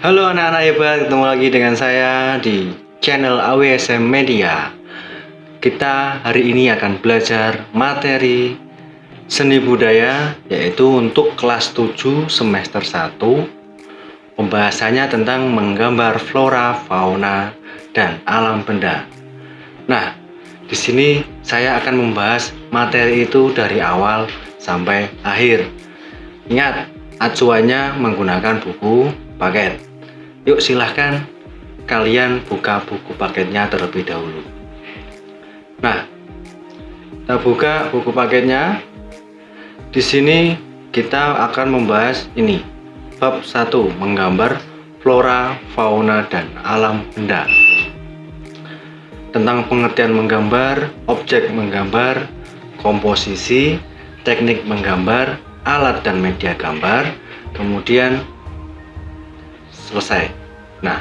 Halo anak-anak hebat, ketemu lagi dengan saya di channel AWSM Media. Kita hari ini akan belajar materi seni budaya, yaitu untuk kelas 7 semester 1. Pembahasannya tentang menggambar flora, fauna, dan alam benda. Nah, di sini saya akan membahas materi itu dari awal sampai akhir. Ingat, acuannya menggunakan buku paket. Yuk silahkan kalian buka buku paketnya terlebih dahulu. Nah, kita buka buku paketnya. Di sini kita akan membahas ini. Bab 1, menggambar flora, fauna, dan alam benda. Tentang pengertian menggambar, objek menggambar, komposisi, teknik menggambar, alat dan media gambar, kemudian selesai. Nah,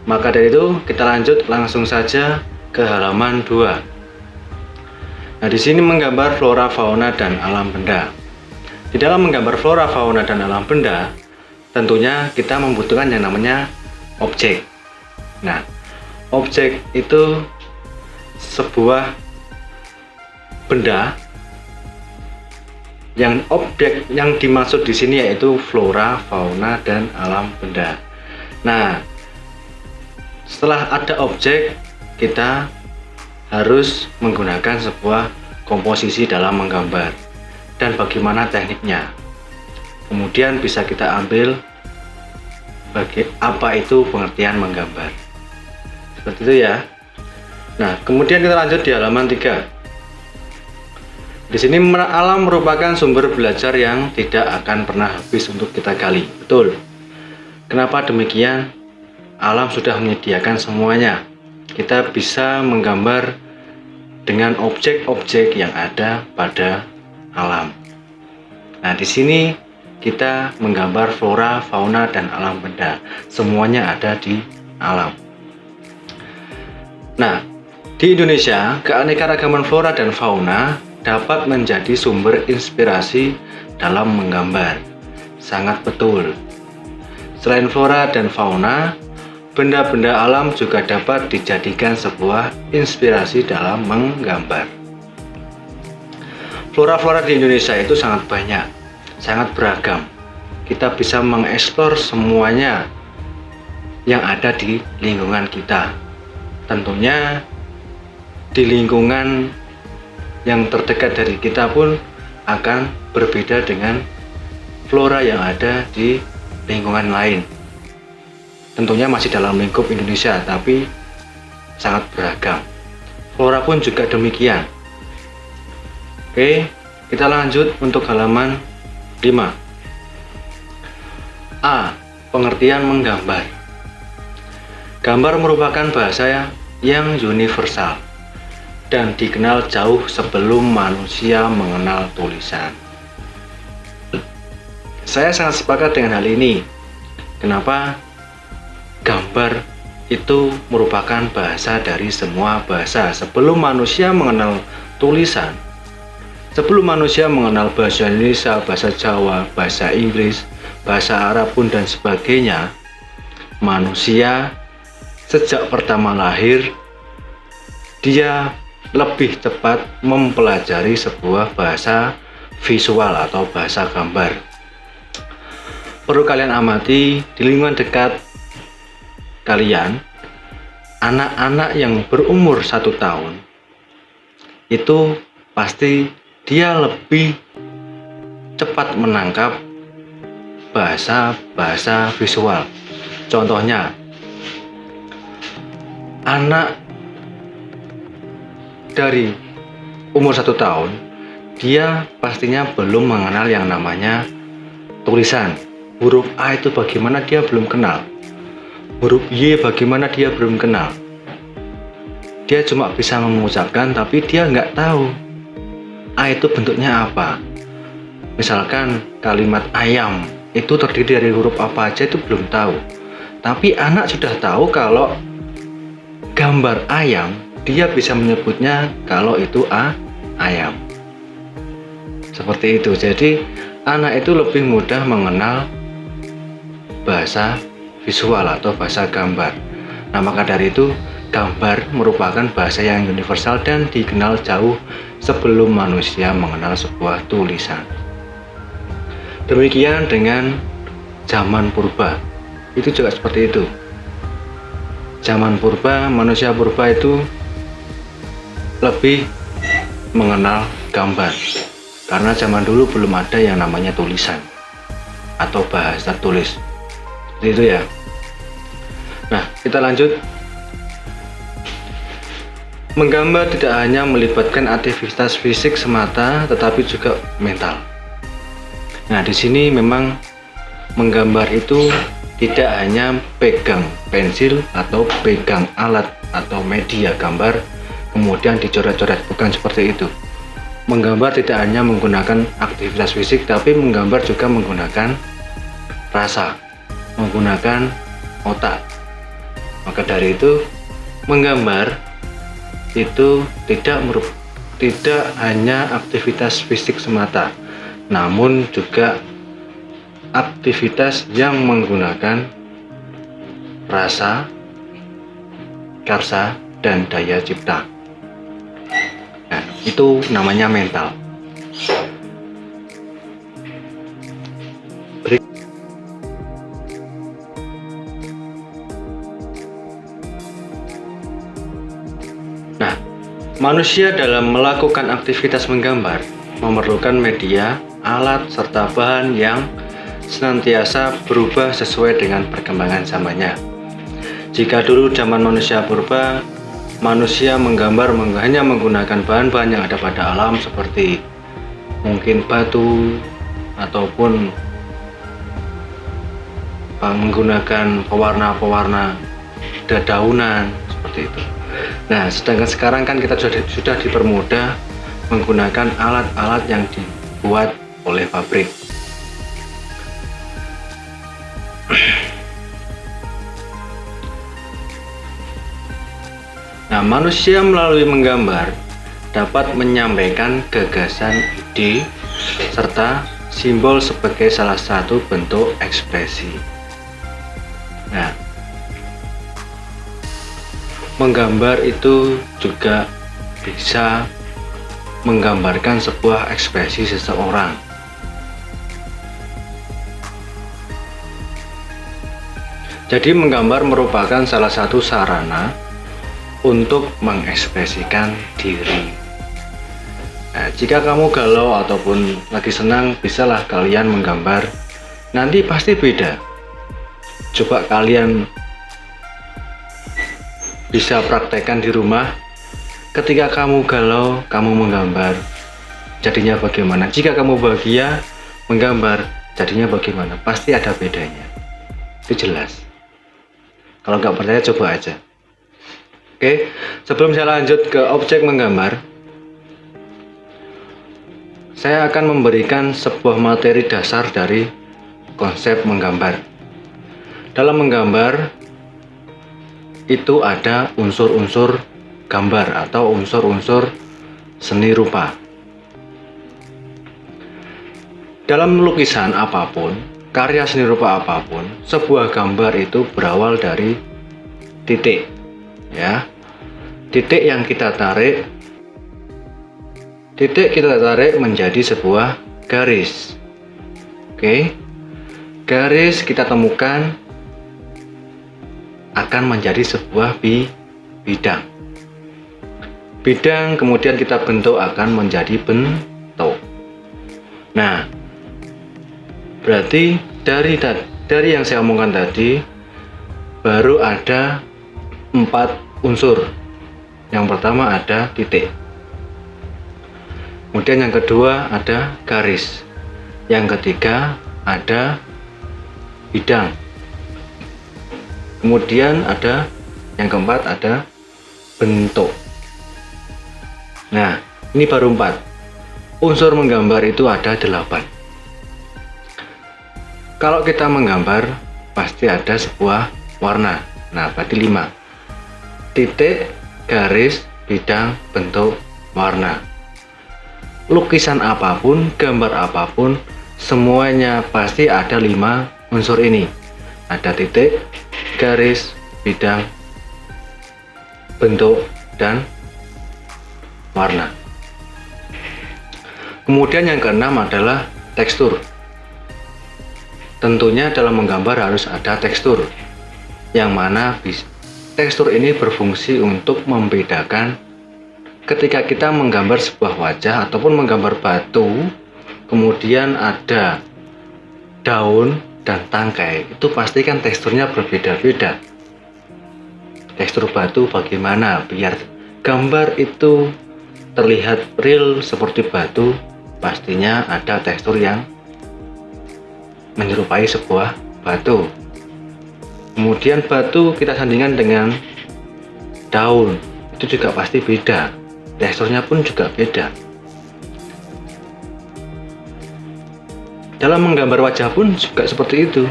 maka dari itu kita lanjut langsung saja ke halaman 2. Nah, di sini menggambar flora, fauna, dan alam benda. Di dalam menggambar flora, fauna, dan alam benda, tentunya kita membutuhkan yang namanya objek. Nah, objek itu sebuah benda. Yang objek yang dimaksud di sini yaitu flora, fauna, dan alam benda. Nah, setelah ada objek, kita harus menggunakan sebuah komposisi dalam menggambar dan bagaimana tekniknya. Kemudian bisa kita ambil apa itu pengertian menggambar. Seperti itu ya. Nah, kemudian kita lanjut di halaman 3. Di sini alam merupakan sumber belajar yang tidak akan pernah habis untuk kita gali. Betul. Kenapa demikian? Alam sudah menyediakan semuanya. Kita bisa menggambar dengan objek-objek yang ada pada alam. Nah, di sini kita menggambar flora, fauna, dan alam benda. Semuanya ada di alam. Nah, di Indonesia, keanekaragaman flora dan fauna dapat menjadi sumber inspirasi dalam menggambar. Sangat betul. Selain flora dan fauna, benda-benda alam juga dapat dijadikan sebuah inspirasi dalam menggambar. Flora-flora di Indonesia itu sangat banyak, sangat beragam. Kita bisa mengeksplor semuanya yang ada di lingkungan kita. Tentunya di lingkungan yang terdekat dari kita pun akan berbeda dengan flora yang ada di lingkungan lain. Tentunya masih dalam lingkup Indonesia, tapi sangat beragam. Flora pun juga demikian. Oke, kita lanjut untuk halaman 5. A. Pengertian menggambar. Gambar merupakan bahasa yang universal dan dikenal jauh sebelum manusia mengenal tulisan. Saya sangat sepakat dengan hal ini. Kenapa? Gambar itu merupakan bahasa dari semua bahasa. Sebelum manusia mengenal tulisan, sebelum manusia mengenal bahasa Indonesia, bahasa Jawa, bahasa Inggris, bahasa Arab pun dan sebagainya, manusia sejak pertama lahir, dia lebih cepat mempelajari sebuah bahasa visual atau bahasa gambar. Perlu kalian amati di lingkungan dekat kalian, anak-anak yang berumur 1 tahun itu pasti dia lebih cepat menangkap bahasa visual. Contohnya, anak dari umur 1 tahun, dia pastinya belum mengenal yang namanya tulisan. Huruf A itu bagaimana dia belum kenal. Huruf Y bagaimana dia belum kenal. Dia cuma bisa mengucapkan, tapi dia nggak tahu A itu bentuknya apa. Misalkan kalimat ayam itu terdiri dari huruf apa aja itu belum tahu. Tapi anak sudah tahu kalau gambar ayam, dia bisa menyebutnya kalau itu ayam. Seperti itu. Jadi anak itu lebih mudah mengenal bahasa visual atau bahasa gambar. Nah, maka dari itu gambar merupakan bahasa yang universal dan dikenal jauh sebelum manusia mengenal sebuah tulisan. Demikian dengan zaman purba, itu juga seperti itu. Zaman purba, manusia purba itu lebih mengenal gambar, karena zaman dulu belum ada yang namanya tulisan atau bahasa tulis. Seperti itu ya. Nah, kita lanjut. Menggambar tidak hanya melibatkan aktivitas fisik semata, tetapi juga mental. Nah, di sini memang menggambar itu tidak hanya pegang pensil atau pegang alat atau media gambar kemudian dicoret-coret, bukan seperti itu. Menggambar tidak hanya menggunakan aktivitas fisik, tapi menggambar juga menggunakan rasa, menggunakan otak. Maka dari itu, menggambar itu tidak hanya aktivitas fisik semata, namun juga aktivitas yang menggunakan rasa, karsa, dan daya cipta. Nah, itu namanya mental. Nah, manusia dalam melakukan aktivitas menggambar memerlukan media, alat, serta bahan yang senantiasa berubah sesuai dengan perkembangan zamannya. Jika dulu zaman manusia purba, manusia menggambar hanya menggunakan bahan-bahan yang ada pada alam seperti mungkin batu ataupun menggunakan pewarna-pewarna dedaunan seperti itu. Nah, sedangkan sekarang kan kita sudah dipermudah menggunakan alat-alat yang dibuat oleh pabrik. Nah, manusia melalui menggambar dapat menyampaikan gagasan, ide, serta simbol sebagai salah satu bentuk ekspresi. Nah, menggambar itu juga bisa menggambarkan sebuah ekspresi seseorang. Jadi menggambar merupakan salah satu sarana untuk mengekspresikan diri. Nah, jika kamu galau ataupun lagi senang, bisalah kalian menggambar. Nanti pasti beda. Coba kalian bisa praktekkan di rumah. Ketika kamu galau, kamu menggambar, jadinya bagaimana? Jika kamu bahagia, menggambar, jadinya bagaimana? Pasti ada bedanya. Itu jelas. Kalau nggak percaya, coba aja. Oke, sebelum saya lanjut ke objek menggambar, saya akan memberikan sebuah materi dasar dari konsep menggambar. Dalam menggambar, itu ada unsur-unsur gambar atau unsur-unsur seni rupa. Dalam lukisan apapun, karya seni rupa apapun, sebuah gambar itu berawal dari titik, ya. Titik yang kita tarik, menjadi sebuah garis. Oke, garis kita temukan akan menjadi sebuah bidang. Bidang kemudian kita bentuk akan menjadi bentuk. Nah, berarti dari yang saya omongkan tadi baru ada 4 unsur. Yang pertama ada titik. Kemudian yang kedua ada garis. Yang ketiga ada bidang. Kemudian ada yang keempat ada bentuk. Nah, ini baru 4. Unsur menggambar itu ada 8. Kalau kita menggambar pasti ada sebuah warna. Nah, berarti 5. Titik, garis, bidang, bentuk, warna. Lukisan apapun, gambar apapun, semuanya pasti ada 5 unsur ini. ada titik, garis, bidang, bentuk, dan warna. Kemudian yang keenam adalah tekstur. Tentunya dalam menggambar harus ada tekstur, yang mana tekstur ini berfungsi untuk membedakan ketika kita menggambar sebuah wajah ataupun menggambar batu, kemudian ada daun dan tangkai, itu pasti kan teksturnya berbeda-beda. Tekstur batu bagaimana biar gambar itu terlihat real seperti batu, pastinya ada tekstur yang menyerupai sebuah batu. Kemudian batu kita sandingkan dengan daun, itu juga pasti beda, teksturnya pun juga beda. Dalam menggambar wajah pun juga seperti itu.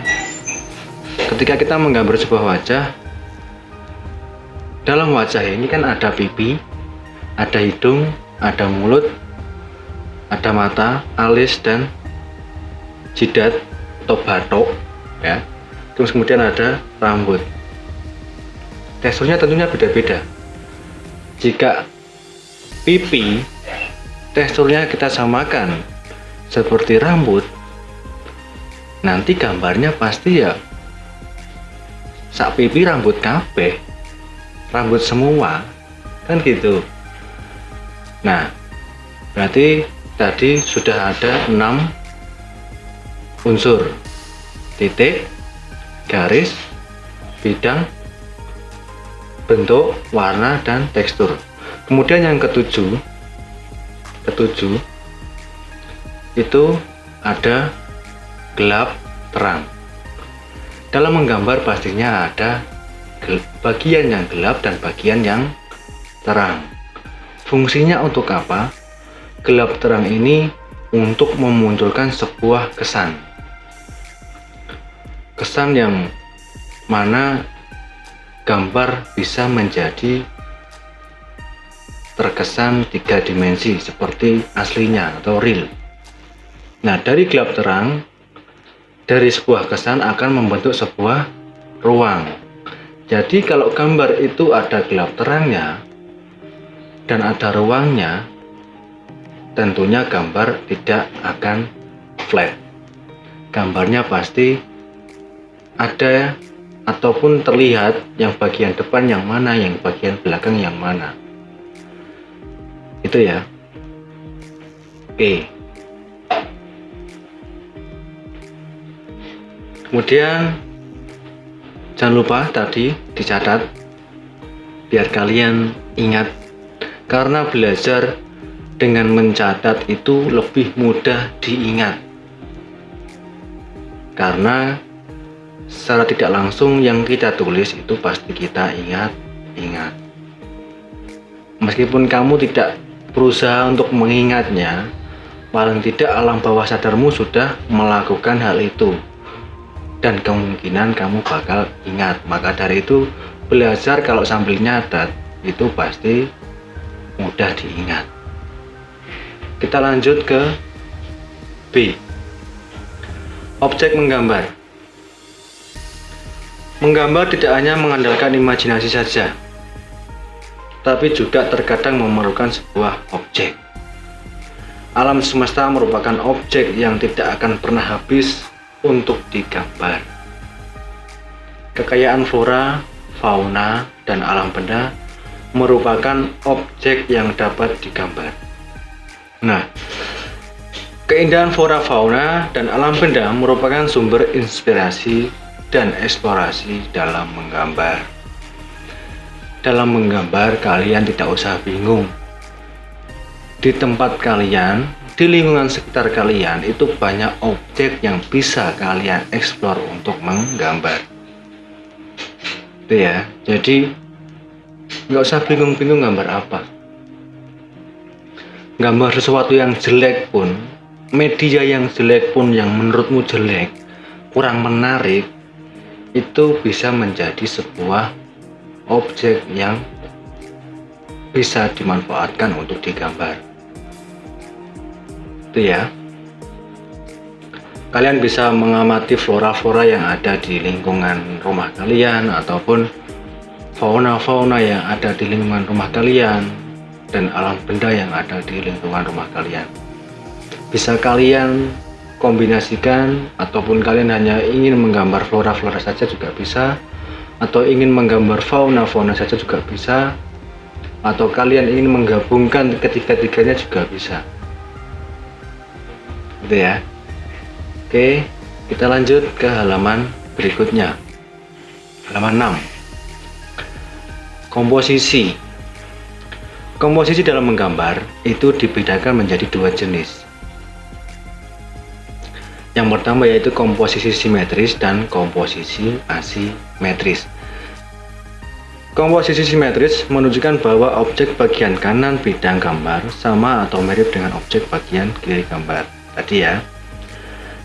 Ketika kita menggambar sebuah wajah, dalam wajah ini kan ada pipi, ada hidung, ada mulut, ada mata, alis, dan jidat atau batok ya. Terus kemudian ada rambut. Teksturnya tentunya beda-beda. Jika pipi teksturnya kita samakan seperti rambut, nanti gambarnya pasti ya sak pipi rambut kabeh, rambut semua kan gitu. Nah, berarti tadi sudah ada 6 unsur: titik, garis, bidang, bentuk, warna, dan tekstur. Kemudian yang ketujuh itu ada gelap, terang. Dalam menggambar pastinya ada bagian yang gelap dan bagian yang terang. Fungsinya untuk apa? Gelap terang ini untuk memunculkan sebuah kesan yang mana gambar bisa menjadi terkesan 3 dimensi seperti aslinya atau real. Nah, dari gelap terang, dari sebuah kesan akan membentuk sebuah ruang. Jadi kalau gambar itu ada gelap terangnya dan ada ruangnya, tentunya gambar tidak akan flat. Gambarnya pasti ada ataupun terlihat yang bagian depan yang mana, yang bagian belakang yang mana. Itu ya. Oke. Kemudian jangan lupa tadi dicatat biar kalian ingat, karena belajar dengan mencatat itu lebih mudah diingat. Karena secara tidak langsung yang kita tulis itu pasti kita ingat. Meskipun kamu tidak berusaha untuk mengingatnya, paling tidak alam bawah sadarmu sudah melakukan hal itu, dan kemungkinan kamu bakal ingat. Maka dari itu belajar kalau sambil nyatat itu pasti mudah diingat. Kita lanjut ke B. Objek menggambar. Menggambar tidak hanya mengandalkan imajinasi saja, tapi juga terkadang memerlukan sebuah objek. Alam semesta merupakan objek yang tidak akan pernah habis untuk digambar. Kekayaan flora, fauna, dan alam benda merupakan objek yang dapat digambar. Nah, keindahan flora, fauna, dan alam benda merupakan sumber inspirasi dan eksplorasi dalam menggambar. Dalam menggambar, kalian tidak usah bingung. Di tempat kalian, di lingkungan sekitar kalian, itu banyak objek yang bisa kalian eksplor untuk menggambar. Itu ya, jadi nggak usah bingung-bingung gambar apa. Gambar sesuatu yang jelek pun, media yang jelek pun, yang menurutmu jelek, kurang menarik, itu bisa menjadi sebuah objek yang bisa dimanfaatkan untuk digambar. Itu ya. Kalian bisa mengamati flora-flora yang ada di lingkungan rumah kalian ataupun fauna-fauna yang ada di lingkungan rumah kalian dan alam benda yang ada di lingkungan rumah kalian. Bisa kalian kombinasikan ataupun kalian hanya ingin menggambar flora-flora saja juga bisa, atau ingin menggambar fauna-fauna saja juga bisa, atau kalian ingin menggabungkan ketiga-tiganya juga bisa. Gitu ya. Oke, kita lanjut ke halaman berikutnya. Halaman 6. Komposisi. Komposisi dalam menggambar itu dibedakan menjadi dua jenis. Yang pertama yaitu komposisi simetris dan komposisi asimetris. Komposisi simetris menunjukkan bahwa objek bagian kanan bidang gambar sama atau mirip dengan objek bagian kiri gambar. Tadi ya.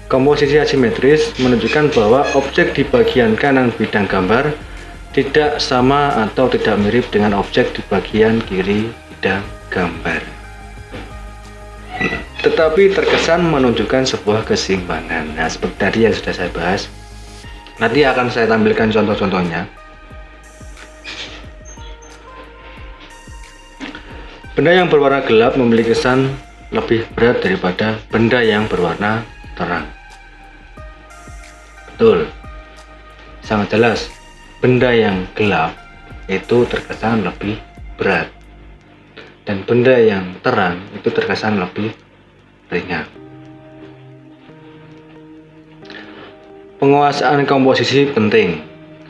Komposisi asimetris menunjukkan bahwa objek di bagian kanan bidang gambar tidak sama atau tidak mirip dengan objek di bagian kiri bidang gambar, tetapi terkesan menunjukkan sebuah keseimbangan. Nah, seperti tadi yang sudah saya bahas, nanti akan saya tampilkan contoh-contohnya. Benda yang berwarna gelap memiliki kesan lebih berat daripada benda yang berwarna terang. Betul, sangat jelas. Benda yang gelap itu terkesan lebih berat, dan benda yang terang itu terkesan lebih ringan. Penguasaan komposisi penting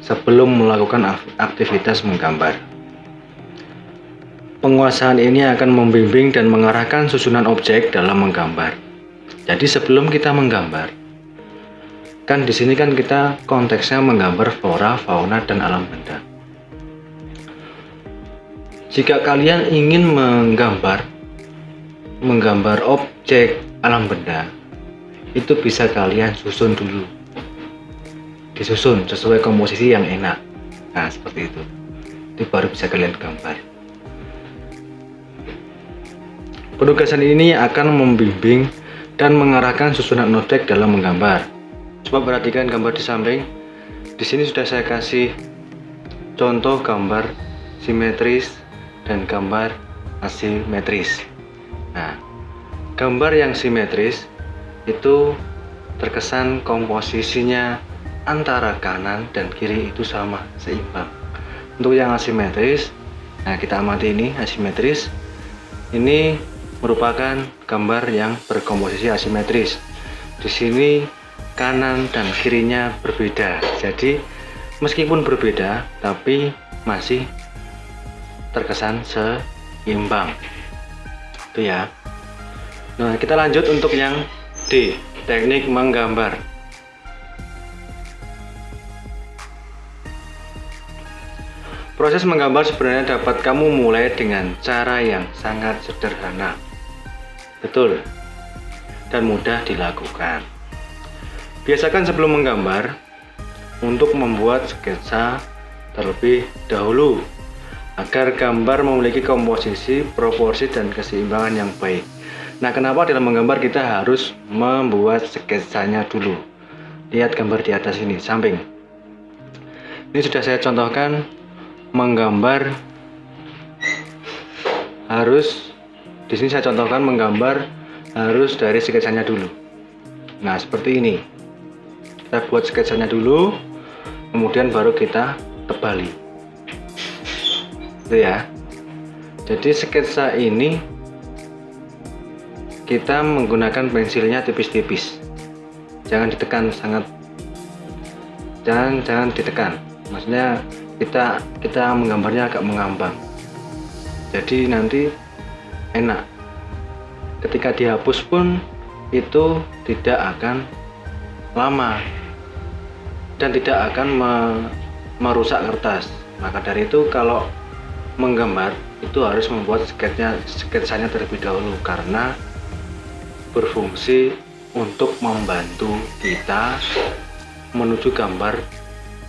sebelum melakukan aktivitas menggambar. Penguasaan ini akan membimbing dan mengarahkan susunan objek dalam menggambar. Jadi sebelum kita menggambar, kan di sini kan kita konteksnya menggambar flora, fauna, dan alam benda. Jika kalian ingin menggambar objek alam benda, itu bisa kalian susun dulu. Disusun sesuai komposisi yang enak. Nah, seperti itu. Itu baru bisa kalian gambar. Penugasan ini akan membimbing dan mengarahkan susunan objek dalam menggambar. Coba perhatikan gambar di samping. Di sini sudah saya kasih contoh gambar simetris dan gambar asimetris. Nah, gambar yang simetris itu terkesan komposisinya antara kanan dan kiri itu sama, seimbang. Untuk yang asimetris, nah kita amati ini asimetris. Ini merupakan gambar yang berkomposisi asimetris. Di sini kanan dan kirinya berbeda. Jadi meskipun berbeda tapi masih terkesan seimbang. Itu ya. Nah, kita lanjut untuk yang D, teknik menggambar. Proses menggambar sebenarnya dapat kamu mulai dengan cara yang sangat sederhana. Betul. Dan mudah dilakukan. Biasakan sebelum menggambar untuk membuat sketsa terlebih dahulu agar gambar memiliki komposisi, proporsi, dan keseimbangan yang baik. Nah, kenapa dalam menggambar kita harus membuat sketsanya dulu? Lihat gambar di atas ini, samping. Ini sudah saya contohkan menggambar harus, di sini saya contohkan menggambar harus dari sketsanya dulu. Nah, seperti ini. Kita buat sketsanya dulu, kemudian baru kita tebali. Itu ya. Jadi sketsa ini kita menggunakan pensilnya tipis-tipis. Jangan ditekan sangat. Jangan ditekan. Maksudnya kita menggambarnya agak mengambang. Jadi nanti enak. Ketika dihapus pun itu tidak akan lama dan tidak akan merusak kertas. Maka dari itu kalau menggambar itu harus membuat sketsanya terlebih dahulu, karena berfungsi untuk membantu kita menuju gambar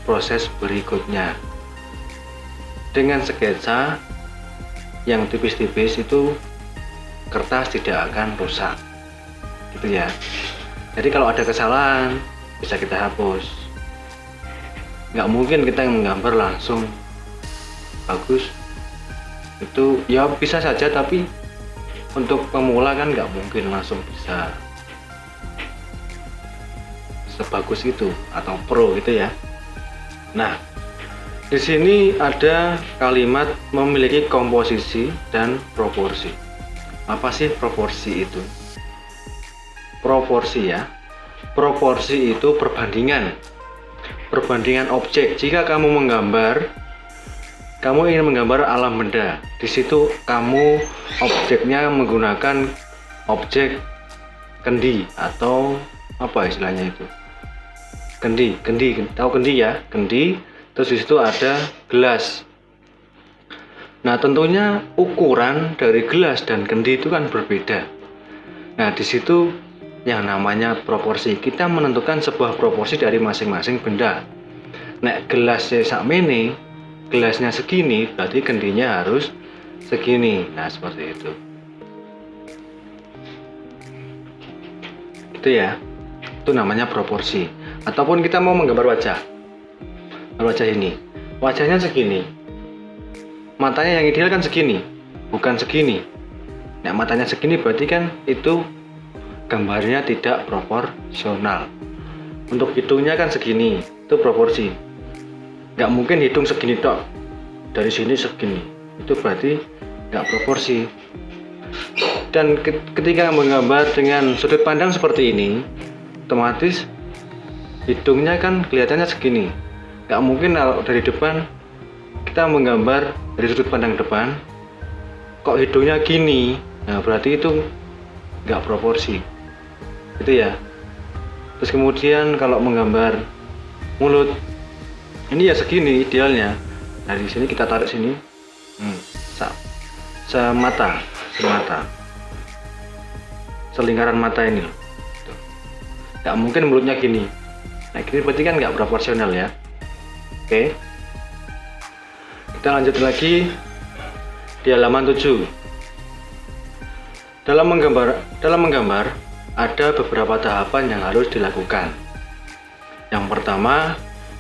proses berikutnya. Dengan sketsa yang tipis-tipis itu kertas tidak akan rusak, gitu ya. Jadi kalau ada kesalahan bisa kita hapus. Nggak mungkin kita yang menggambar langsung bagus. Itu ya bisa saja, tapi untuk pemula kan nggak mungkin langsung bisa sebagus itu atau pro gitu ya. Nah, di sini ada kalimat memiliki komposisi dan proporsi. Apa sih proporsi itu? Proporsi ya. Proporsi itu perbandingan objek. Jika kamu ingin menggambar alam benda, di situ kamu objeknya menggunakan objek kendi atau apa istilahnya itu? Kendi, tahu kendi ya? Kendi, terus di situ ada gelas. Nah, tentunya ukuran dari gelas dan kendi itu kan berbeda. Nah, di situ yang namanya proporsi. Kita menentukan sebuah proporsi dari masing-masing benda. Nek gelasnya sakmene, gelasnya segini, berarti kendinya harus segini. Nah, seperti itu. Itu ya. Itu namanya proporsi. Ataupun kita mau menggambar wajah. Wajah ini. Wajahnya segini. Matanya yang ideal kan segini, bukan segini. Nah, matanya segini berarti kan itu gambarnya tidak proporsional. Untuk hidungnya kan segini, itu proporsi. Nggak mungkin hidung segini tok, dari sini segini, itu berarti nggak proporsi. Dan ketika menggambar dengan sudut pandang seperti ini, otomatis hidungnya kan kelihatannya segini. Nggak mungkin kalau dari depan kita menggambar dari sudut pandang depan kok hidungnya gini. Nah, berarti itu nggak proporsi. Itu ya. Terus kemudian kalau menggambar mulut, ini ya segini idealnya. Nah, di sini kita tarik sini, semata, selingkaran mata ini loh. Nggak mungkin mulutnya gini. Nah, gini berarti kan nggak proporsional ya. Oke. Kita lanjut lagi di halaman 7. Dalam menggambar ada beberapa tahapan yang harus dilakukan. Yang pertama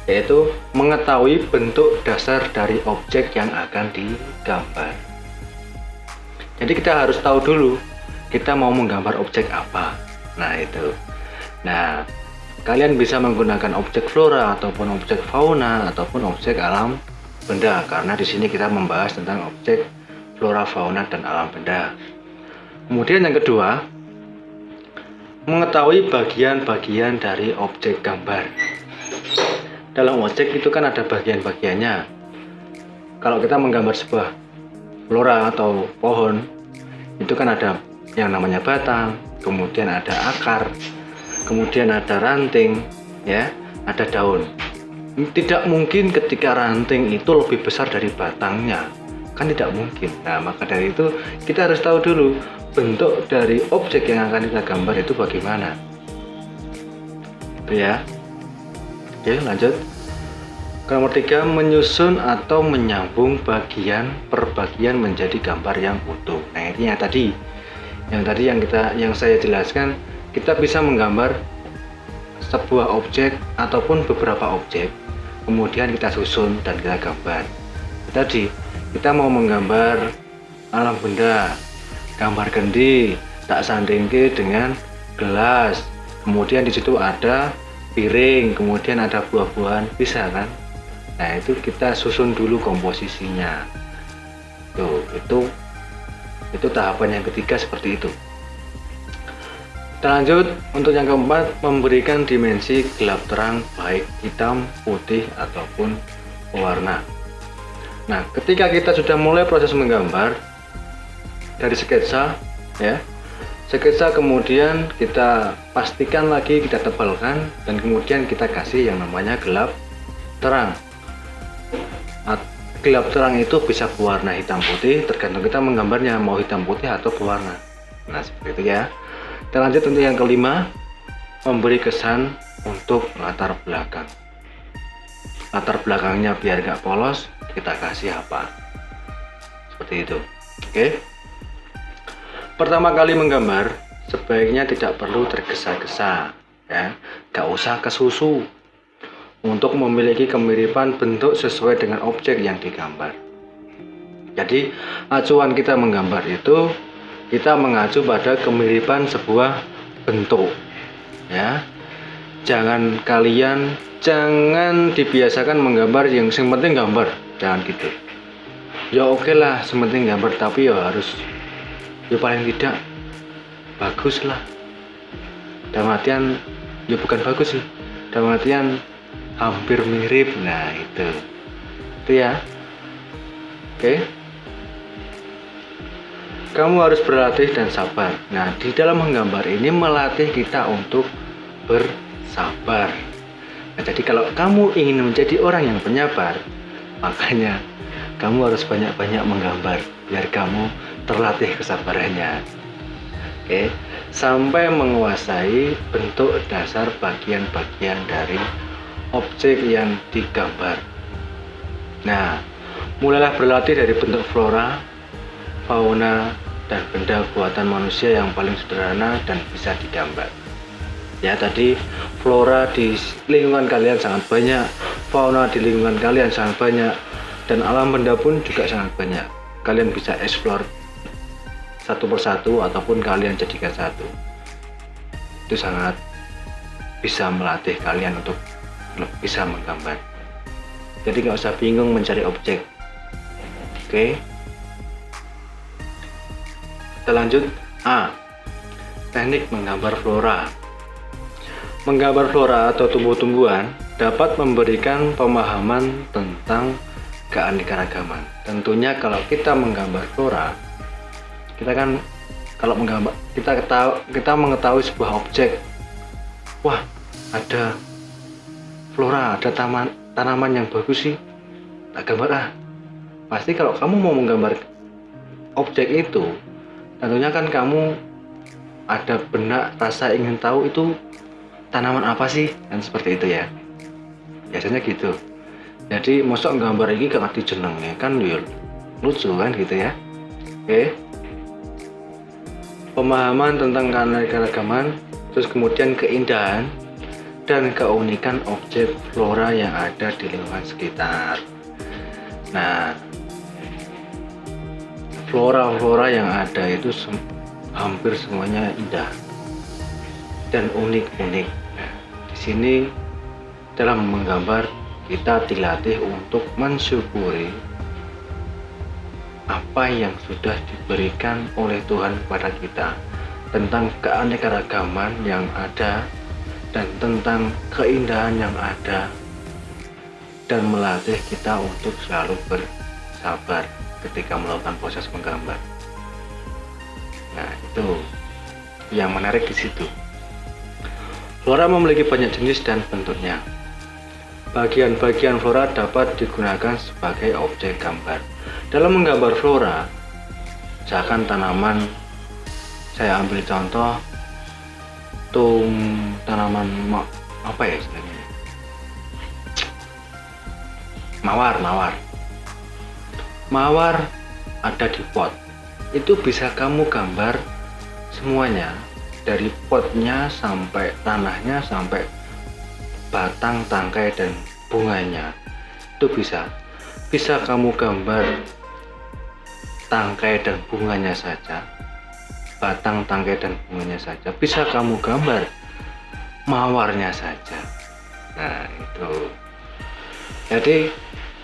yaitu mengetahui bentuk dasar dari objek yang akan digambar. Jadi kita harus tahu dulu kita mau menggambar objek apa. Nah, itu. Nah, kalian bisa menggunakan objek flora ataupun objek fauna ataupun objek alam benda, karena di sini kita membahas tentang objek flora, fauna, dan alam benda. Kemudian yang kedua, mengetahui bagian-bagian dari objek gambar. Dalam objek itu kan ada bagian-bagiannya. Kalau kita menggambar sebuah flora atau pohon, itu kan ada yang namanya batang, kemudian ada akar, kemudian ada ranting, ya, ada daun. Tidak mungkin ketika ranting itu lebih besar dari batangnya, kan tidak mungkin. Nah, maka dari itu kita harus tahu dulu bentuk dari objek yang akan kita gambar itu bagaimana. Itu ya. Oke, lanjut. Nomor 3, menyusun atau menyambung bagian per bagian menjadi gambar yang utuh. Nah, ini yang saya jelaskan, kita bisa menggambar sebuah objek ataupun beberapa objek, kemudian kita susun dan kita gambar. Tadi kita mau menggambar alam benda, gambar kendi, tak sandingke dengan gelas, kemudian di situ ada piring, kemudian ada buah-buahan, bisa kan? Nah, itu kita susun dulu komposisinya. Itu tahapan yang ketiga seperti itu. Kita lanjut untuk yang keempat, memberikan dimensi gelap terang baik hitam, putih ataupun pewarna. Nah, ketika kita sudah mulai proses menggambar dari sketsa, ya, sketsa kemudian kita pastikan lagi, kita tebalkan, dan kemudian kita kasih yang namanya gelap terang. Gelap terang itu bisa berwarna hitam putih, tergantung kita menggambarnya mau hitam putih atau berwarna. Nah, seperti itu ya. Kita lanjut untuk yang kelima, memberi kesan untuk latar belakang. Latar belakangnya biar gak polos, kita kasih apa? Seperti itu. Oke. Pertama kali menggambar, sebaiknya tidak perlu tergesa-gesa. ya, gak usah ke susu untuk memiliki kemiripan bentuk sesuai dengan objek yang digambar. Jadi acuan kita menggambar itu kita mengacu pada kemiripan sebuah bentuk, ya. Jangan dibiasakan menggambar yang penting gambar, jangan gitu. Ya oke lah, penting gambar, tapi ya harus ya paling tidak bagus lah. Dalam artian ya bukan bagus sih, dalam artian hampir mirip. Nah itu ya. Oke. Kamu harus berlatih dan sabar. Nah, di dalam menggambar ini melatih kita untuk bersabar. Nah, jadi kalau kamu ingin menjadi orang yang penyabar, makanya kamu harus banyak-banyak menggambar biar kamu terlatih kesabarannya. Oke, sampai menguasai bentuk dasar bagian-bagian dari objek yang digambar. Nah, mulailah berlatih dari bentuk flora, fauna, dan benda buatan manusia yang paling sederhana dan bisa digambar. Ya, tadi flora di lingkungan kalian sangat banyak, fauna di lingkungan kalian sangat banyak, dan alam benda pun juga sangat banyak. Kalian bisa explore satu persatu ataupun kalian jadikan satu. Itu sangat bisa melatih kalian untuk bisa menggambar. Jadi nggak usah bingung mencari objek. Oke. Kita lanjut. A. Teknik menggambar flora. Menggambar flora atau tumbuh-tumbuhan dapat memberikan pemahaman tentang keanekaragaman. Tentunya kalau kita menggambar flora, kita kan kalau menggambar kita mengetahui sebuah objek. Wah, ada flora, ada tanaman yang bagus sih. Tak gambar ah. Pasti kalau kamu mau menggambar objek itu, tentunya kan kamu ada benak rasa ingin tahu itu tanaman apa sih, kan seperti itu ya. Biasanya gitu. Jadi mosok gambar ini gak ngerti jenengnya kan ya lucu kan gitu ya. Oke. Pemahaman tentang keanekaragaman, terus kemudian keindahan dan keunikan objek flora yang ada di lingkungan sekitar. Nah, flora yang ada itu hampir semuanya indah dan unik-unik. Nah, di sini dalam menggambar kita dilatih untuk mensyukuri apa yang sudah diberikan oleh Tuhan kepada kita tentang keanekaragaman yang ada dan tentang keindahan yang ada, dan melatih kita untuk selalu bersabar ketika melakukan proses menggambar. Nah, itu yang menarik di situ. Flora memiliki banyak jenis dan bentuknya. Bagian-bagian flora dapat digunakan sebagai objek gambar. Dalam menggambar flora, misalkan tanaman, saya ambil contoh tanaman apa ya istilahnya? Mawar ada di pot. Itu bisa kamu gambar semuanya, dari potnya sampai tanahnya sampai batang, tangkai, dan bunganya. Itu bisa kamu gambar tangkai dan bunganya saja, batang, tangkai, dan bunganya saja. Bisa kamu gambar mawarnya saja. Nah itu. Jadi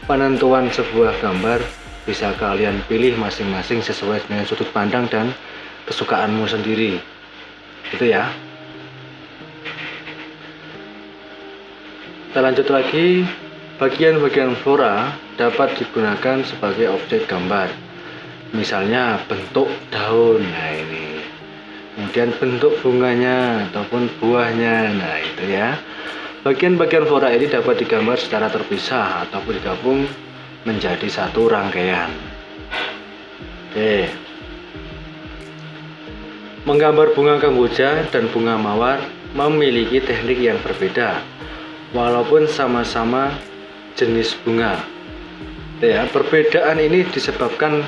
penentuan sebuah gambar bisa kalian pilih masing-masing sesuai dengan sudut pandang dan kesukaanmu sendiri. Itu ya. Kita lanjut lagi. Bagian-bagian flora dapat digunakan sebagai objek gambar. Misalnya bentuk daun, nah ini. Kemudian bentuk bunganya ataupun buahnya, nah itu ya. Bagian-bagian flora ini dapat digambar secara terpisah ataupun digabung menjadi satu rangkaian. Oke. Menggambar bunga kamboja dan bunga mawar memiliki teknik yang berbeda, walaupun sama-sama jenis bunga. Ya, perbedaan ini disebabkan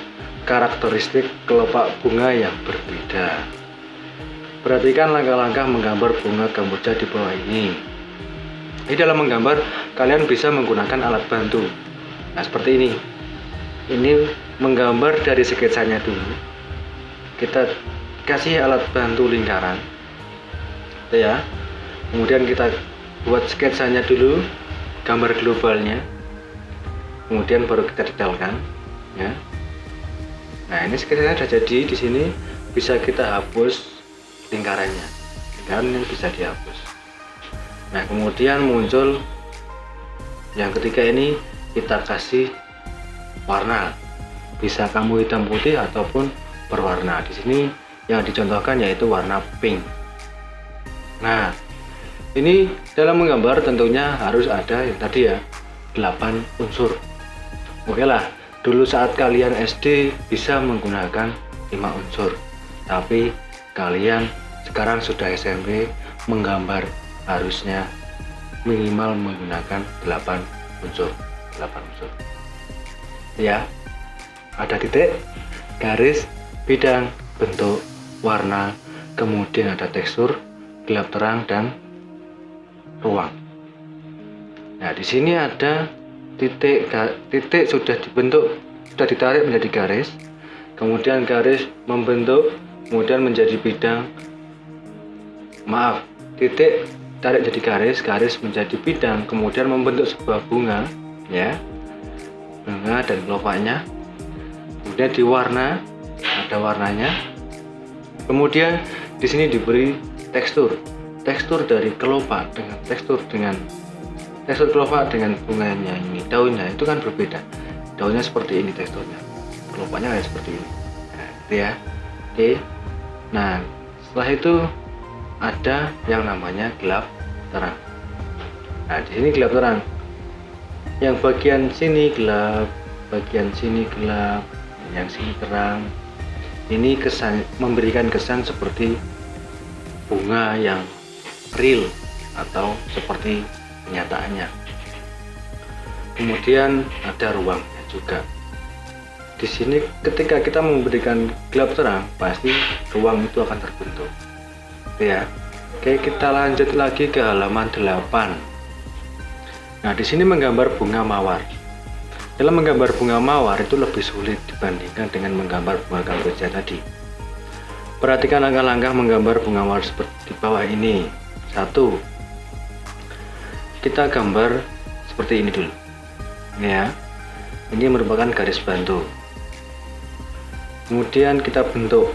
karakteristik kelopak bunga yang berbeda. Perhatikan langkah-langkah menggambar bunga kamboja di bawah ini. Di dalam menggambar, kalian bisa menggunakan alat bantu. Nah, seperti ini. Ini menggambar dari sketsanya dulu. Kita kasih alat bantu lingkaran. Itu ya. Kemudian kita buat sketsanya dulu, gambar globalnya. Kemudian baru kita detailkan, ya. Nah, ini sketsanya sudah jadi. Di sini bisa kita hapus lingkarannya, lingkarannya bisa dihapus. Nah, kemudian muncul yang ketiga ini, kita kasih warna, bisa kamu hitam putih ataupun berwarna. Di sini yang dicontohkan yaitu warna pink. Nah, ini dalam menggambar tentunya harus ada yang tadi ya, 8 unsur. Oke lah, dulu saat kalian SD bisa menggunakan 5 unsur, tapi kalian sekarang sudah SMP, menggambar harusnya minimal menggunakan 8 unsur. Ya, ada titik, garis, bidang, bentuk, warna, kemudian ada tekstur, gelap terang, dan ruang. Nah, di sini ada titik sudah dibentuk, sudah ditarik menjadi garis, kemudian garis membentuk, kemudian menjadi bidang. Titik tarik jadi garis menjadi bidang, kemudian membentuk sebuah bunga, ya, bunga dan kelopaknya. Kemudian di warna, ada warnanya. Kemudian di sini diberi tekstur dari kelopak dengan tekstur kelopak dengan bunganya ini, daunnya itu kan berbeda. Daunnya seperti ini teksturnya, kelopaknya kayak seperti ini. Nah, gitu ya. Oke. Nah, setelah itu ada yang namanya gelap terang. Nah, di sini gelap terang. Yang bagian sini gelap, bagian sini gelap, yang sini terang. Ini memberikan kesan seperti bunga yang real atau seperti kenyataannya. Kemudian ada ruangnya juga. Di sini ketika kita memberikan gelap terang, pasti ruang itu akan terbentuk. Ya. Oke, kita lanjut lagi ke halaman 8. Nah, di sini menggambar bunga mawar. Dalam menggambar bunga mawar itu lebih sulit dibandingkan dengan menggambar bunga kamboja tadi. Perhatikan langkah-langkah menggambar bunga mawar seperti di bawah ini. 1. Kita gambar seperti ini dulu. Ini ya. Ini merupakan garis bantu. Kemudian kita bentuk.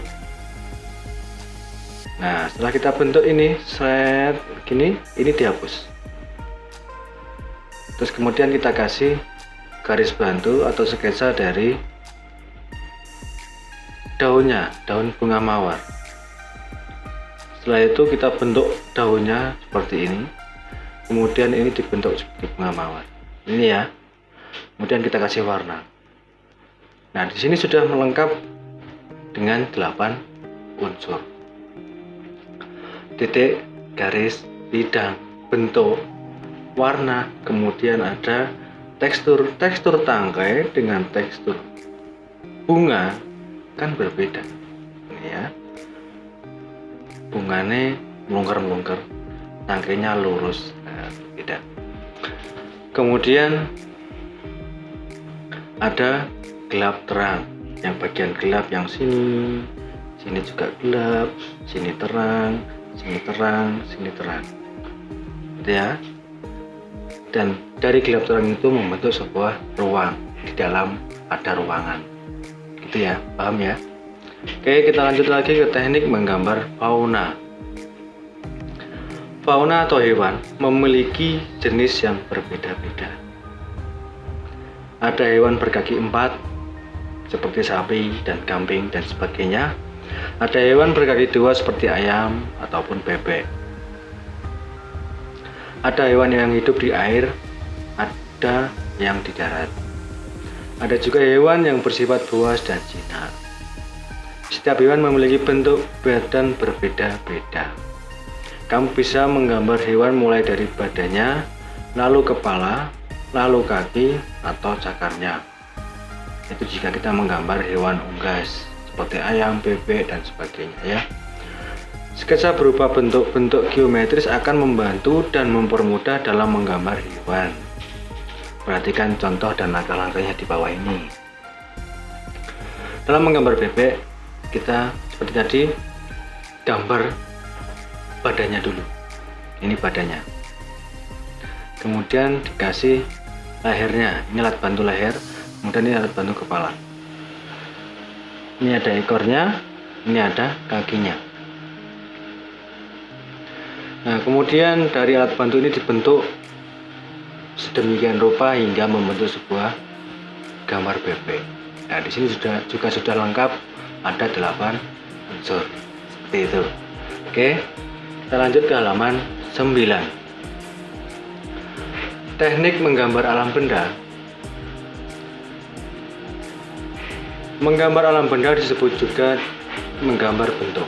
Nah, setelah kita bentuk ini, gini, ini dihapus. Terus kemudian kita kasih garis bantu atau sketsa dari daunnya, daun bunga mawar. Setelah itu kita bentuk daunnya seperti ini. Kemudian ini dibentuk seperti bunga mawar. Ini ya. Kemudian kita kasih warna. Nah, di sini sudah melengkap dengan 8 unsur. Titik, garis, bidang, bentuk, warna, kemudian ada tekstur tangkai dengan tekstur bunga kan berbeda. Ini ya, bunganya melungker, tangkainya lurus, beda. Kemudian ada gelap terang, yang bagian gelap yang sini juga gelap, sini terang, sini terang, sini terang, gitu ya. Dan dari gelap terang itu membentuk sebuah ruang, di dalam ada ruangan, gitu ya, paham ya? Oke, kita lanjut lagi ke teknik menggambar fauna. Fauna atau hewan memiliki jenis yang berbeda-beda. Ada hewan berkaki 4 seperti sapi dan kambing dan sebagainya. Ada hewan berkaki 2 seperti ayam ataupun bebek. Ada hewan yang hidup di air, ada yang di darat. Ada juga hewan yang bersifat buas dan jinak. Setiap hewan memiliki bentuk badan berbeda-beda. Kamu bisa menggambar hewan mulai dari badannya, lalu kepala, lalu kaki, atau cakarnya. Itu jika kita menggambar hewan unggas seperti ayam, bebek, dan sebagainya ya. Sketsa berupa bentuk-bentuk geometris akan membantu dan mempermudah dalam menggambar hewan. Perhatikan contoh dan langkah-langkahnya di bawah ini. Dalam menggambar bebek, kita seperti tadi gambar badannya dulu. Ini badannya. Kemudian dikasih lehernya. Ini alat bantu leher, kemudian ini alat bantu kepala. Ini ada ekornya, ini ada kakinya. Nah, kemudian dari alat bantu ini dibentuk sedemikian rupa hingga membentuk sebuah gambar bebek. Nah, di sini juga sudah lengkap, ada 8 unsur seperti itu. Oke, kita lanjut ke halaman 9. Teknik menggambar alam benda. Menggambar alam benda disebut juga menggambar bentuk.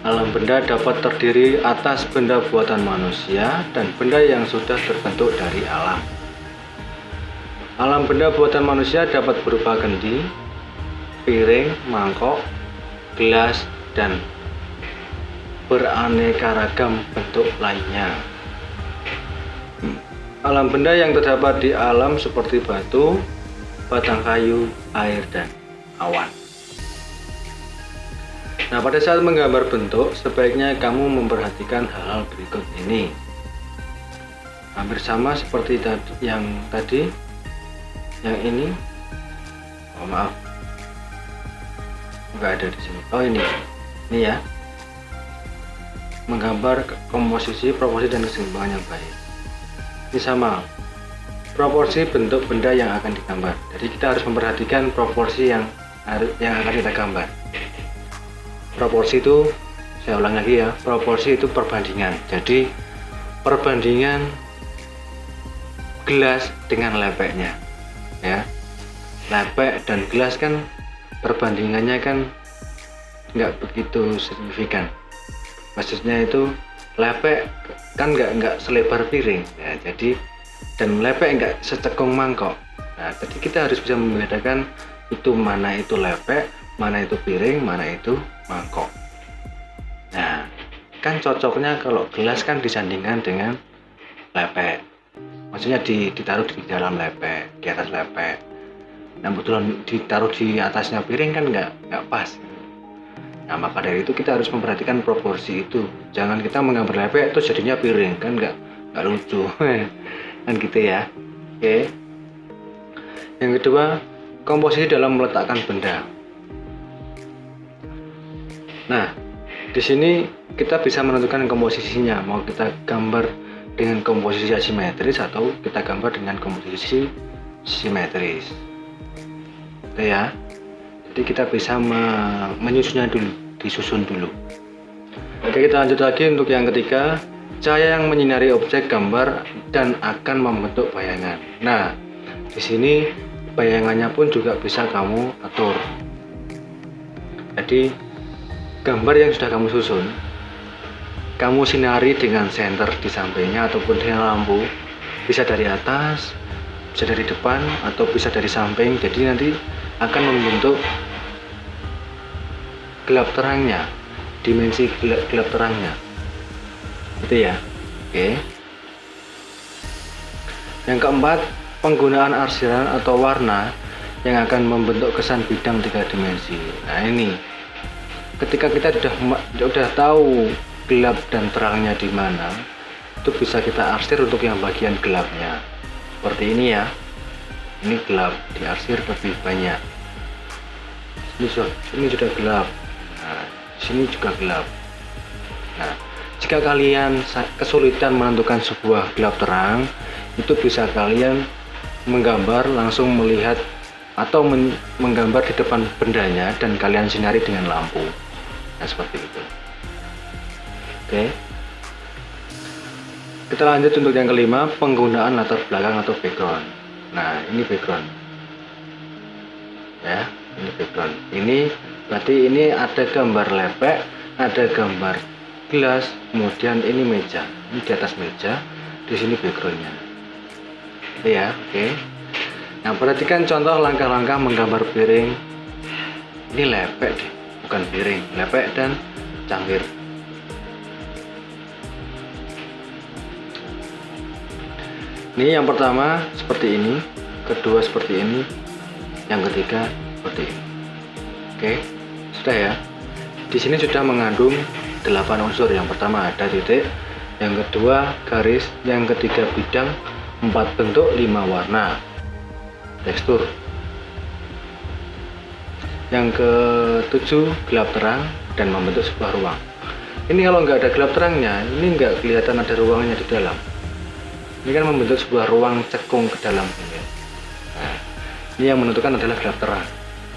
Alam benda dapat terdiri atas benda buatan manusia dan benda yang sudah terbentuk dari alam. Alam benda buatan manusia dapat berupa kendi, piring, mangkok, gelas, dan beraneka ragam bentuk lainnya. Alam benda yang terdapat di alam seperti batu, batang kayu, air, dan awan. Nah, pada saat menggambar bentuk, sebaiknya kamu memperhatikan hal-hal berikut ini. Hampir sama seperti yang tadi. Yang ini, oh maaf, nggak ada di sini. Oh ini ya. Menggambar komposisi, proporsi, dan keseimbangan yang baik. Ini sama. Proporsi bentuk benda yang akan digambar. Jadi kita harus memperhatikan proporsi yang akan kita gambar. Proporsi itu, saya ulang lagi ya, proporsi itu perbandingan. Jadi perbandingan gelas dengan lepeknya, ya. Lepek dan gelas kan perbandingannya kan nggak begitu signifikan. Maksudnya itu lepek kan nggak selebar piring, ya. Jadi dan lepek nggak secekung mangkok. Nah, jadi kita harus bisa membedakan itu mana itu lepek, mana itu piring, mana itu mangkok. Nah, kan cocoknya kalau gelas kan disandingkan dengan lepek. Maksudnya ditaruh di dalam lepek, di atas lepek. Nah, betulan ditaruh di atasnya piring kan nggak pas. Nah, maka dari itu kita harus memperhatikan proporsi itu. Jangan kita menggambar lepek terus jadinya piring, kan nggak lucu. Kan gitu ya. Oke. Yang kedua, komposisi dalam meletakkan benda. Nah, di sini kita bisa menentukan komposisinya, mau kita gambar dengan komposisi asimetris atau kita gambar dengan komposisi simetris. Oke ya. Jadi kita bisa menyusunnya dulu, disusun dulu. Oke, kita lanjut lagi untuk yang ketiga, cahaya yang menyinari objek gambar dan akan membentuk bayangan. Nah, di sini bayangannya pun juga bisa kamu atur. Jadi gambar yang sudah kamu susun, kamu sinari dengan senter di sampingnya ataupun dengan lampu, bisa dari atas, bisa dari depan, atau bisa dari samping. Jadi nanti akan membentuk gelap terangnya, dimensi gelap terangnya, gitu ya. Oke. Yang keempat, penggunaan arsiran atau warna yang akan membentuk kesan bidang 3 dimensi. Nah, ini ketika kita sudah tahu gelap dan terangnya di mana, itu bisa kita arsir untuk yang bagian gelapnya. Seperti ini ya. Ini gelap, diarsir lebih banyak. Ini sudah gelap. Nah, sini juga gelap. Nah, jika kalian kesulitan menentukan sebuah gelap terang, itu bisa kalian menggambar langsung melihat atau menggambar di depan bendanya dan kalian sinari dengan lampu. Nah, seperti itu. Oke. Kita lanjut untuk yang kelima, penggunaan latar belakang atau background. Nah, ini background. Ya, ini background. Ini berarti ini ada gambar lepek, ada gambar gelas, kemudian ini meja. Ini di atas meja, di sini backgroundnya. Ya, oke. Nah, perhatikan contoh langkah-langkah menggambar piring. Ini lepek deh, bukan piring, lepek dan cangkir. Ini yang pertama seperti ini, kedua seperti ini, yang ketiga seperti ini. Oke, sudah ya. Di sini sudah mengandung 8 unsur. Yang pertama ada titik, yang kedua garis, yang ketiga bidang, 4 bentuk, 5 warna, tekstur. Yang ketujuh gelap terang dan membentuk sebuah ruang. Ini kalau nggak ada gelap terangnya, ini nggak kelihatan ada ruangnya di dalam. Ini kan membentuk sebuah ruang cekung ke dalam. Nah, ini yang menentukan adalah gelap terang,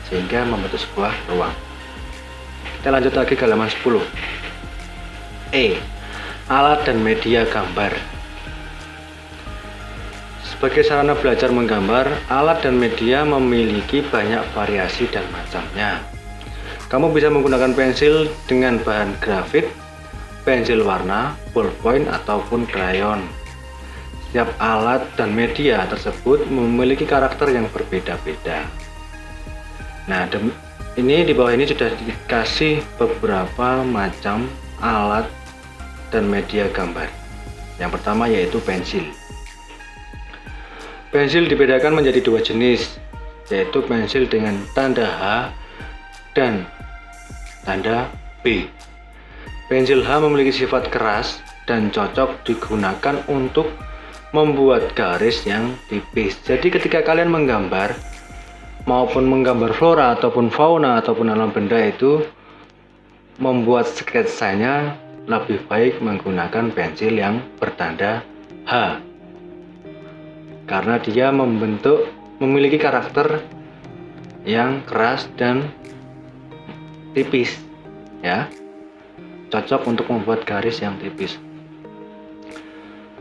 sehingga membentuk sebuah ruang. Kita lanjut lagi ke halaman 10. Alat dan media gambar. Sebagai sarana belajar menggambar, alat dan media memiliki banyak variasi dan macamnya. Kamu bisa menggunakan pensil dengan bahan grafit, pensil warna, ballpoint, ataupun krayon. Setiap alat dan media tersebut memiliki karakter yang berbeda-beda. Nah, ini di bawah ini sudah dikasih beberapa macam alat dan media gambar. Yang pertama yaitu pensil. Pensil dibedakan menjadi 2 jenis, yaitu pensil dengan tanda H dan tanda B. Pensil H memiliki sifat keras dan cocok digunakan untuk membuat garis yang tipis. Jadi ketika kalian menggambar, maupun menggambar flora ataupun fauna ataupun alam benda itu, membuat sketsanya lebih baik menggunakan pensil yang bertanda H, karena dia memiliki karakter yang keras dan tipis, ya, cocok untuk membuat garis yang tipis.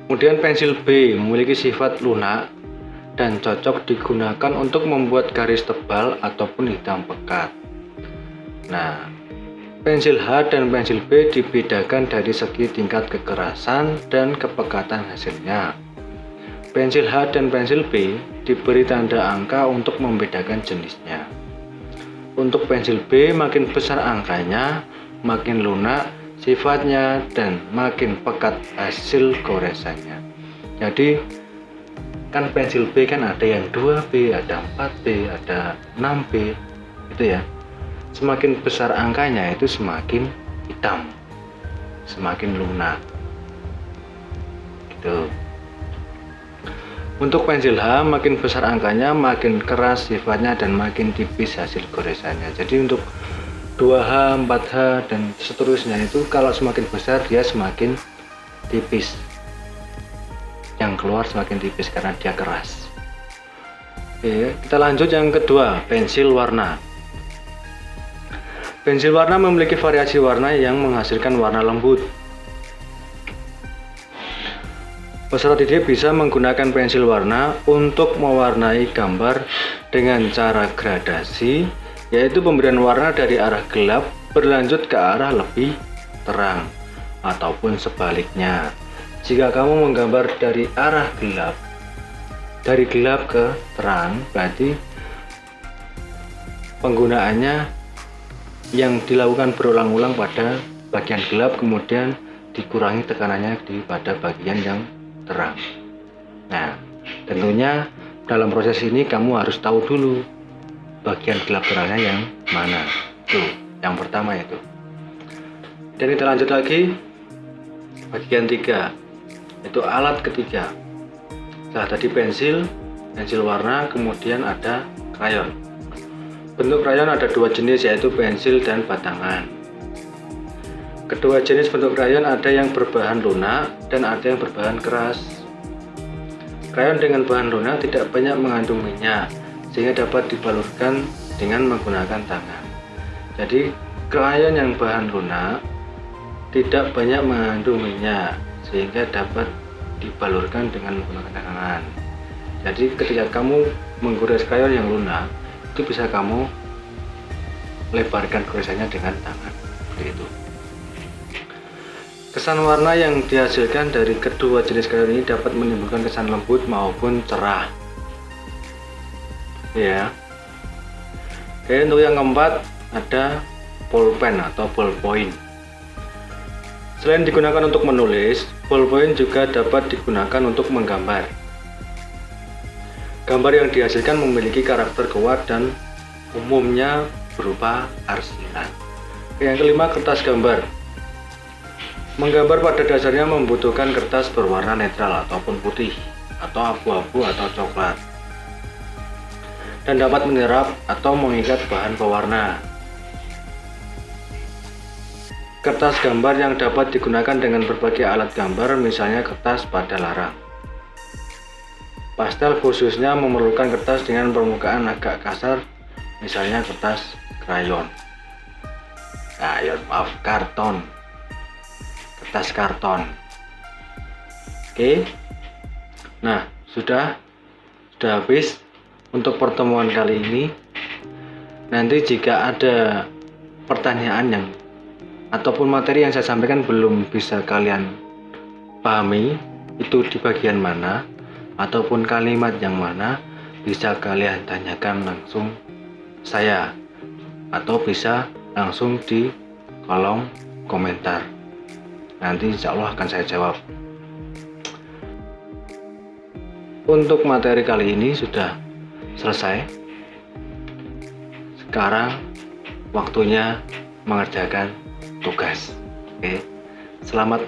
Kemudian pensil B memiliki sifat lunak dan cocok digunakan untuk membuat garis tebal ataupun hitam pekat. Nah, pensil H dan pensil B dibedakan dari segi tingkat kekerasan dan kepekatan hasilnya. Pensil H dan pensil B diberi tanda angka untuk membedakan jenisnya. Untuk pensil B, makin besar angkanya, makin lunak sifatnya, dan makin pekat hasil goresannya. Jadi kan pensil B kan ada yang 2B, ada 4B, ada 6B, gitu ya. Semakin besar angkanya itu semakin hitam, semakin lunak, gitu. Untuk pensil H, makin besar angkanya, makin keras sifatnya, dan makin tipis hasil goresannya. Jadi untuk 2H, 4H, dan seterusnya itu kalau semakin besar dia semakin tipis. Yang keluar semakin tipis karena dia keras. Oke, kita lanjut yang kedua, pensil warna. Pensil warna memiliki variasi warna yang menghasilkan warna lembut. Peserta didik bisa menggunakan pensil warna untuk mewarnai gambar dengan cara gradasi, yaitu pemberian warna dari arah gelap berlanjut ke arah lebih terang, ataupun sebaliknya. Jika kamu menggambar dari arah gelap, dari gelap ke terang, berarti penggunaannya yang dilakukan berulang-ulang pada bagian gelap, kemudian dikurangi tekanannya pada bagian yang terang. Nah, tentunya dalam proses ini kamu harus tahu dulu bagian gelap terangnya yang mana. Tuh, yang pertama itu. Dan kita lanjut lagi bagian 3, itu alat ketiga. Nah, tadi pensil warna, kemudian ada krayon. Bentuk krayon ada 2 jenis, yaitu pensil dan batangan. Kedua jenis bentuk krayon ada yang berbahan lunak dan ada yang berbahan keras. Krayon dengan bahan lunak tidak banyak mengandung minyak, sehingga dapat dibalurkan dengan menggunakan tangan. Jadi krayon yang bahan lunak tidak banyak mengandung minyak, sehingga dapat dibalurkan dengan menggunakan tangan. Jadi ketika kamu menggores krayon yang lunak, itu bisa kamu lebarkan goresannya dengan tangan, seperti itu. Kesan warna yang dihasilkan dari kedua jenis krayon ini dapat menimbulkan kesan lembut maupun cerah. Ya. Oke, untuk yang keempat ada pulpen atau ballpoint. Selain digunakan untuk menulis, ballpoint juga dapat digunakan untuk menggambar. Gambar yang dihasilkan memiliki karakter kuat dan umumnya berupa arsiran. Yang kelima, kertas gambar. Menggambar pada dasarnya membutuhkan kertas berwarna netral ataupun putih, atau abu-abu atau coklat, dan dapat menyerap atau mengikat bahan pewarna. Kertas gambar yang dapat digunakan dengan berbagai alat gambar, misalnya kertas pada larang. Pastel khususnya memerlukan kertas dengan permukaan agak kasar, misalnya kertas karton. Kertas karton. Oke. Nah, sudah habis untuk pertemuan kali ini. Nanti jika ada pertanyaan ataupun materi yang saya sampaikan belum bisa kalian pahami, itu di bagian mana ataupun kalimat yang mana, bisa kalian tanyakan langsung saya atau bisa langsung di kolom komentar. Nanti insya Allah akan saya jawab. Untuk materi kali ini sudah selesai. Sekarang waktunya mengerjakan tugas. Oke. Selamat